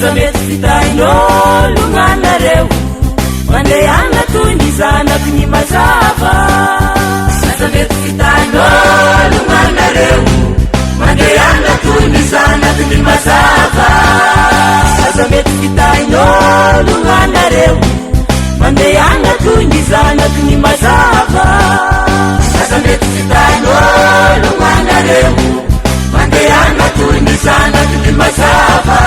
mety fitain'olo gn'anareo mandeana toy ny zanaky ny mazava aza mety fitain'olo gn'anareo mandeana toy ny zanaky ny mazava aza mety fitain'olo gn'anareo mandeana toy ny zanaky ny mazava aza mety fitain'olo gn'anareo mandeana toy ny zanaky ny mazava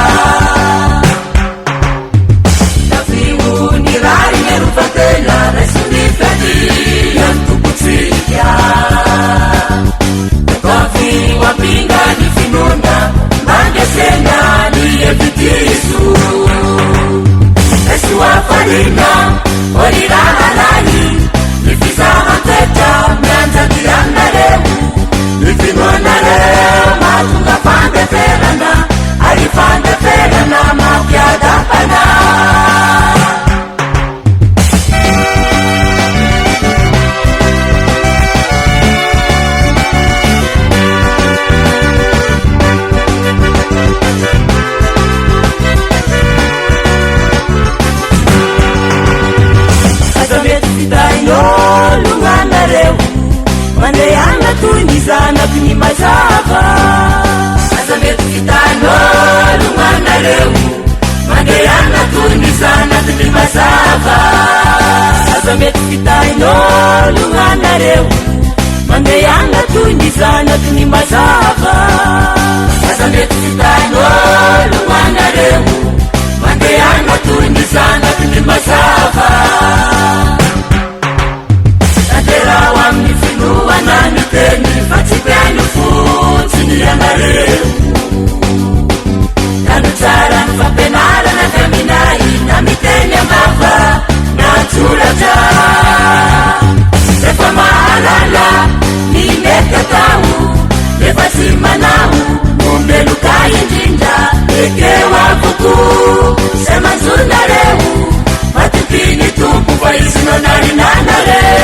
Fatela resunifani yantukutsikia Kofi wapinga ni finuna Mangesena ni evitisu Esu wafarina Orira halali Nifisa manteta Mianza kiana leu Nifinuna leu Matunga fande ferana Arifande ferana Mapiada pana mandeana toy ny zanaky ny mazava aza mety fitain'olo gn'anareo mandeana toy ny zanaky ny mazava aza mety fitain'olo gn'anareo mandeana toy ny zanaky ny mazava aza mety fitain'olo gn'anareo mandeana toy ny zanaky ny mazava Tanterao amin'ny finoana ny teny fa tsy piaino fotsiny anareo Tano tsara ny fampianarana ny aminay na miteny ambava na tsoratra Rehefa mahalala ny mety atao rehefa tsy manao ombeloka indrindra ekeo avoko Zay manjonareo Matipiny tompo fa isinao narinanareo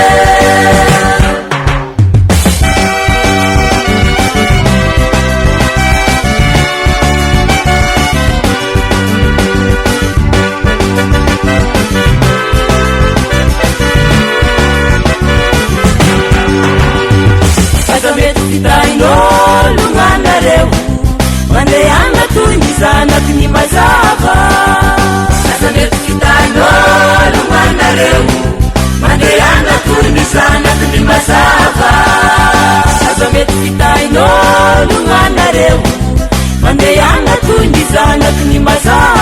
Aza mety fitain'olo gn'anareo mandeana toy ny zanaky ny mazava Aza mety fitain'olo gn'anareo mandeana toy ny zanaky ny mazava Aza mety fitain'olo gn'anareo mandeana toy ny zanaky ny mazava